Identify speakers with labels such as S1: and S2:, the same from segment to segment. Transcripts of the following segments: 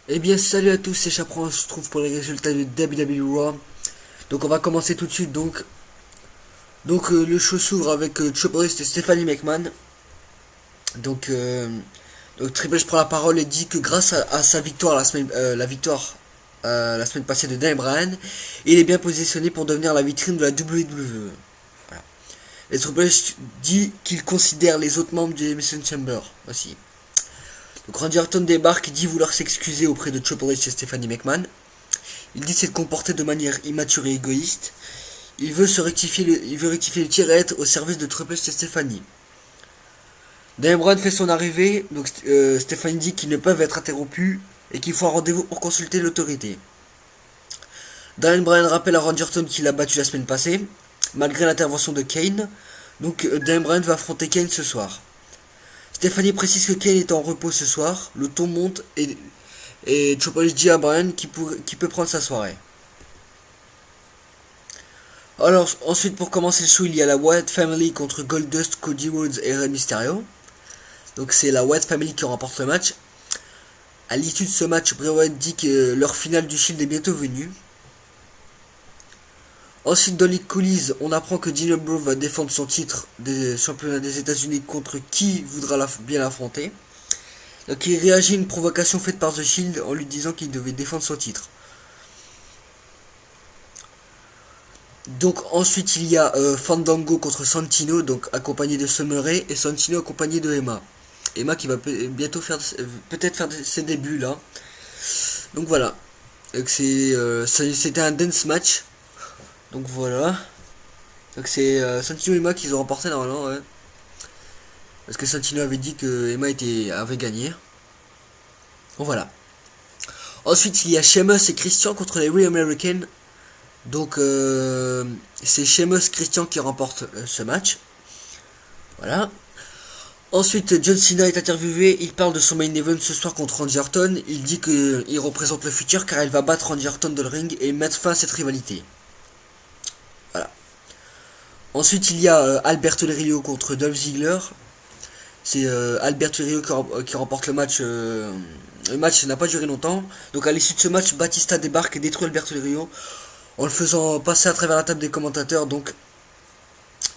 S1: Eh bien salut à tous, c'est Chaperon, on se trouve pour les résultats de WWE Raw. Donc on va commencer tout de suite le show s'ouvre avec Triple H et Stephanie McMahon. Donc, euh, donc Triple H prend la parole et dit que grâce à sa victoire la semaine passée de Daniel Bryan, il est bien positionné pour devenir la vitrine de la WWE. Voilà. Et Triple H dit qu'il considère les autres membres du Elimination Chamber aussi. Donc Randy Orton débarque et dit vouloir s'excuser auprès de Triple H et Stephanie McMahon. Il dit s'être comporté de manière immature et égoïste. Il veut rectifier le tir et être au service de Triple H et Stephanie. Daniel Bryan fait son arrivée, donc Stephanie dit qu'ils ne peuvent être interrompus et qu'il faut un rendez-vous pour consulter l'autorité. Daniel Bryan rappelle à Randy Orton qu'il a battu la semaine passée, malgré l'intervention de Kane. Donc Daniel Bryan va affronter Kane ce soir. Stephanie précise que Kane est en repos ce soir, le ton monte et Triple H dit à Bryan qu'il peut prendre sa soirée. Alors ensuite pour commencer le show il y a la Wyatt Family contre Goldust, Cody Rhodes et Rey Mysterio. Donc c'est la Wyatt Family qui remporte le match. À l'issue de ce match, Bray Wyatt dit que leur finale du Shield est bientôt venue. Ensuite dans les coulisses, on apprend que Dean Ambrose va défendre son titre des championnats des États-Unis contre qui voudra bien l'affronter. Donc il réagit à une provocation faite par The Shield en lui disant qu'il devait défendre son titre. Donc ensuite il y a Fandango contre Santino, donc accompagné de Summer Rae, et Santino accompagné de Emma. Emma qui va bientôt peut-être faire ses débuts là. Donc voilà. C'était un dance match. Donc voilà. Donc c'est Santino et Emma qui ont remporté normalement, ouais. Parce que Santino avait dit que Emma avait gagné. Donc voilà. Ensuite il y a Sheamus et Christian contre les Real Americans. Donc c'est Sheamus Christian qui remporte ce match. Voilà. Ensuite John Cena est interviewé, il parle de son main event ce soir contre Randy Orton. Il dit qu'il représente le futur car il va battre Randy Orton dans le ring et mettre fin à cette rivalité. Voilà. Ensuite il y a Alberto Del Rio contre Dolph Ziggler. C'est Alberto Del Rio qui remporte le match. Le match n'a pas duré longtemps. Donc à l'issue de ce match, Batista débarque et détruit Alberto Del Rio en le faisant passer à travers la table des commentateurs. Donc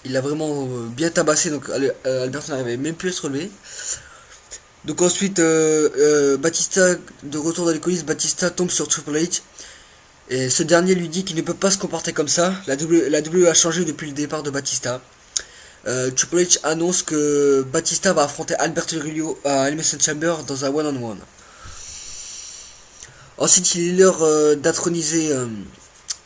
S1: il a vraiment bien tabassé, donc Alberto n'arrivait même plus à se relever. Donc ensuite Batista, de retour dans les coulisses, Batista tombe sur Triple H et ce dernier lui dit qu'il ne peut pas se comporter comme ça. La WWE a changé depuis le départ de Batista. Triple H annonce que Batista va affronter Alberto Del Rio à Elimination Chamber dans un one-on-one. Ensuite il est l'heure d'introniser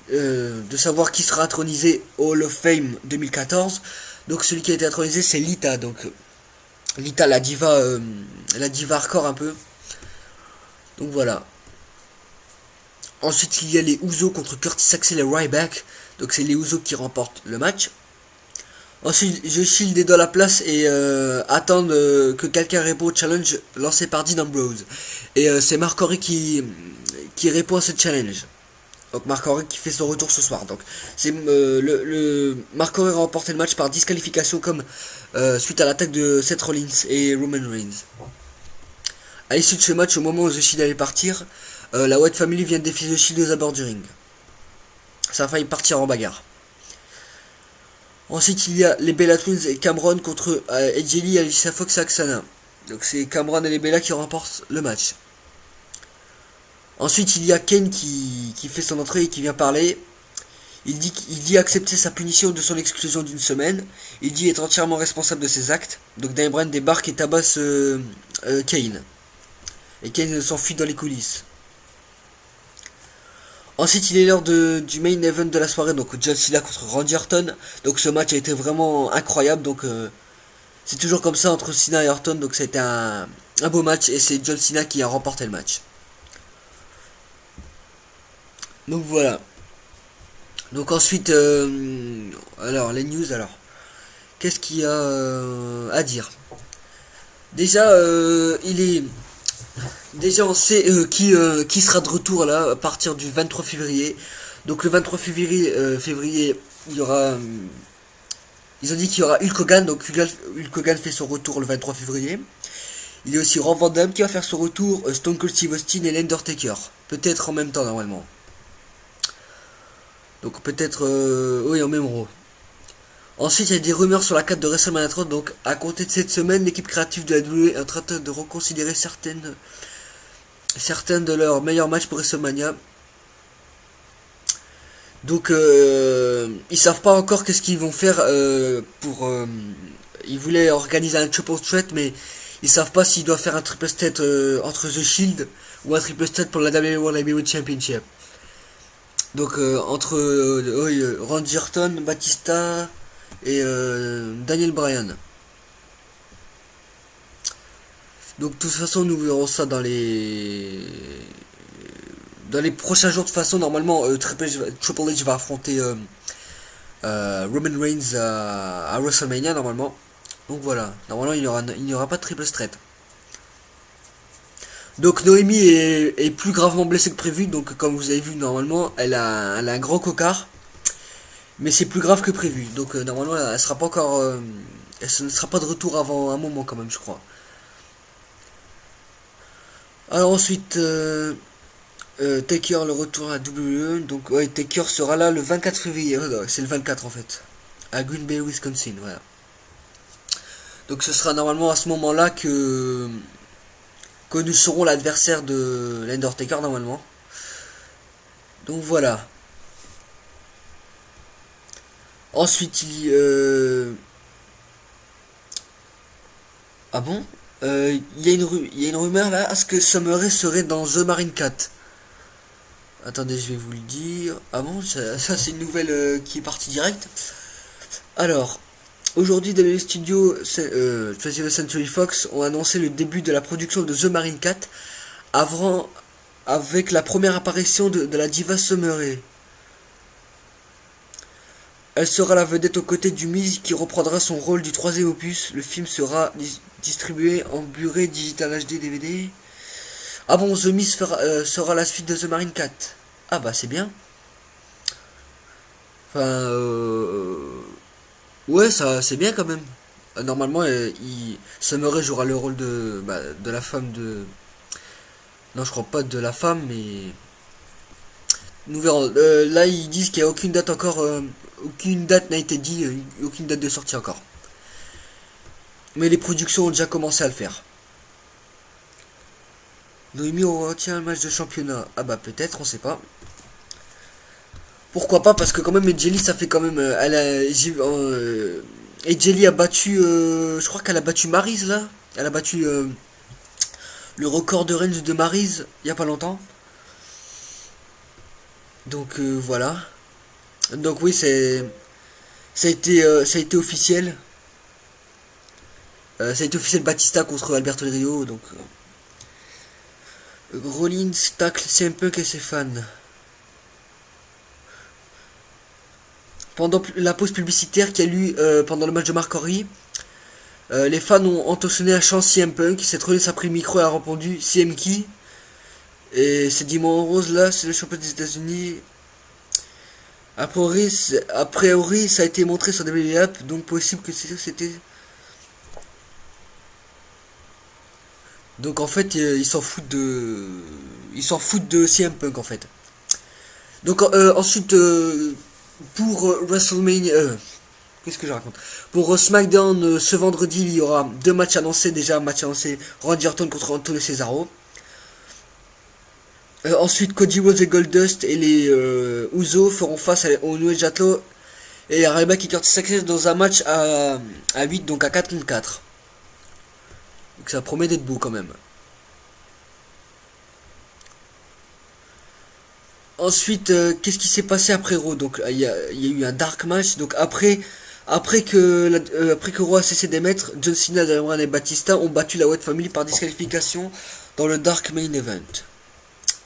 S1: de savoir qui sera intronisé au Hall of Fame 2014. Donc celui qui a été intronisé c'est Lita. Donc Lita la diva hardcore un peu. Donc voilà. Ensuite il y a les Usos contre Curtis Axel et Ryback. Donc c'est les Usos qui remportent le match. Ensuite The Shield est dans la place et attendent que quelqu'un répond au challenge lancé par Dean Ambrose. Et c'est Mark Henry qui répond à ce challenge. Donc Mark Henry qui fait son retour ce soir. Donc c'est Mark Henry a remporté le match par disqualification comme suite à l'attaque de Seth Rollins et Roman Reigns. À l'issue de ce match, au moment où The Shield allait partir, la Wyatt Family vient de défier The Shield aux abords du ring. Ça a failli partir en bagarre. Ensuite il y a les Bella Twins et Cameron contre AJ Lee, Alicia Fox et Aksana. Donc c'est Cameron et les Bella qui remportent le match. Ensuite il y a Kane qui fait son entrée et qui vient parler. Il dit accepter sa punition de son exclusion d'une semaine. Il dit être entièrement responsable de ses actes. Donc Daniel Bryan débarque et tabasse Kane. Et Kane s'enfuit dans les coulisses. Ensuite il est l'heure du main event de la soirée. Donc John Cena contre Randy Orton. Donc ce match a été vraiment incroyable. Donc c'est toujours comme ça entre Cena et Orton. Donc ça a été un beau match. Et c'est John Cena qui a remporté le match. Donc voilà. Donc ensuite, alors les news, alors qu'est-ce qu'il y a à dire? Déjà, déjà on sait qui sera de retour là à partir du 23 février. Donc le 23 février, il y aura, ils ont dit qu'il y aura Hulk Hogan. Donc Hulk Hogan fait son retour le 23 février. Il y a aussi Rob Van Dam qui va faire son retour, Stone Cold Steve Austin et l'Undertaker. Peut-être en même temps normalement. Donc peut-être oui en même Raw. Ensuite il y a des rumeurs sur la carte de WrestleMania 30. Donc à compter de cette semaine, l'équipe créative de la WWE est en train de reconsidérer certains de leurs meilleurs matchs pour WrestleMania. Donc ils savent pas encore qu'est-ce qu'ils vont faire ils voulaient organiser un triple threat, mais ils savent pas s'ils doivent faire un triple threat entre The Shield ou un triple threat pour la WWE World Heavyweight Championship. Donc entre Randy Orton, Batista et Daniel Bryan. Donc de toute façon nous verrons ça dans les prochains jours. De toute façon normalement Triple H va affronter Roman Reigns à WrestleMania normalement. Donc voilà, normalement il n'y aura pas de triple threat. Donc Noémie est plus gravement blessée que prévu. Donc comme vous avez vu normalement elle a un grand cocard. Mais c'est plus grave que prévu. Donc normalement elle sera pas encore elle ne sera pas de retour avant un moment quand même je crois. Alors ensuite Taker le retour à WWE. Donc ouais, Taker sera là le 24 février. C'est le 24 en fait. À Green Bay, Wisconsin, voilà. Donc ce sera normalement à ce moment-là que nous serons l'adversaire de l'Undertaker normalement. Donc voilà. Ensuite ah bon il y a une rumeur là. Est-ce que Summer Rae serait dans The Marine 4? Attendez, je vais vous le dire. Ah bon, ça c'est une nouvelle qui est partie direct. Alors, aujourd'hui, dans les studios 20th Century Fox ont annoncé le début de la production de The Marine 4 avec la première apparition de la diva Summer Rae. Elle sera la vedette aux côtés du Miz qui reprendra son rôle du troisième opus. Le film sera distribué en Blu-ray Digital HD DVD. Ah bon, The Miz sera la suite de The Marine 4. Ah bah c'est bien. Enfin, ouais, ça c'est bien quand même. Normalement, Summer Rae jouera le rôle de la femme de... Non, je crois pas de la femme, mais... Nous verrons. Là, ils disent qu'il n'y a aucune date encore... aucune date n'a été dit, aucune date de sortie encore. Mais les productions ont déjà commencé à le faire. Noémie retient un match de championnat. Ah bah peut-être, on sait pas. Pourquoi pas, parce que quand même Jelly ça fait quand même... et Jelly a battu... je crois qu'elle a battu Maryse là. Elle a battu le record de range de Maryse il y a pas longtemps. Donc voilà. Donc oui, ça a été officiel. Ça a été officiel Batista contre Alberto Del Rio. Donc Rollins tacle CM Punk et ses fans. Pendant la pause publicitaire qu'il y a eu pendant le match de Mark Henry, les fans ont entonné un chant CM Punk. Cette Rollins a pris le micro et a répondu CM qui. Et c'est Diamond Rose là, c'est le champion des États-Unis. A priori, ça a été montré sur WWE, donc possible que c'était. Donc en fait, ils s'en foutent de CM Punk en fait. Donc ensuite, pour WrestleMania, qu'est-ce que je raconte? Pour SmackDown ce vendredi, il y aura deux matchs annoncés déjà. Un match annoncé Randy Orton contre Antonio Cesaro. Ensuite, Cody Rhodes et Goldust et les Usos feront face au New Age Outlaws et à Ryback et Curtis Axel dans un match à 8, donc à 4 contre 4. Donc ça promet d'être beau quand même. Ensuite, qu'est-ce qui s'est passé après Raw? Donc il y a eu un dark match. Donc après que Raw a cessé d'émettre, John Cena, Daniel Bryan et Batista ont battu la Wyatt Family par disqualification dans le Dark Main Event.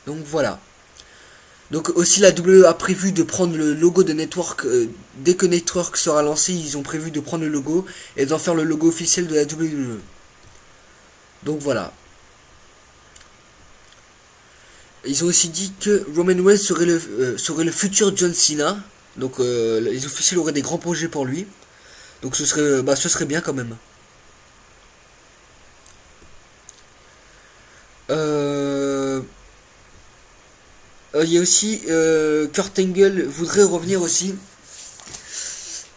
S1: Donc voilà. Donc aussi la WWE a prévu de prendre le logo de Network. Dès que Network sera lancé, ils ont prévu de prendre le logo et d'en faire le logo officiel de la WWE. Donc voilà. Ils ont aussi dit que Roman Reigns serait le futur John Cena. Donc les officiels auraient des grands projets pour lui. Donc ce serait bien quand même. Il y a aussi Kurt Angle voudrait revenir aussi.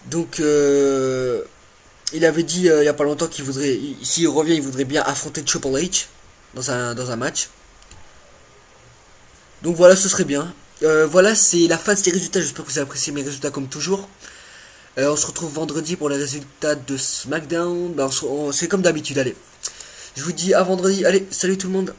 S1: Donc il avait dit il y a pas longtemps qu'il voudrait, s'il revient, il voudrait bien affronter Triple H dans un match. Donc voilà, ce serait bien. Voilà, c'est la fin de ces résultats. J'espère que vous avez apprécié mes résultats comme toujours. On se retrouve vendredi pour les résultats de SmackDown. Ben, c'est comme d'habitude, allez. Je vous dis à vendredi. Allez, salut tout le monde.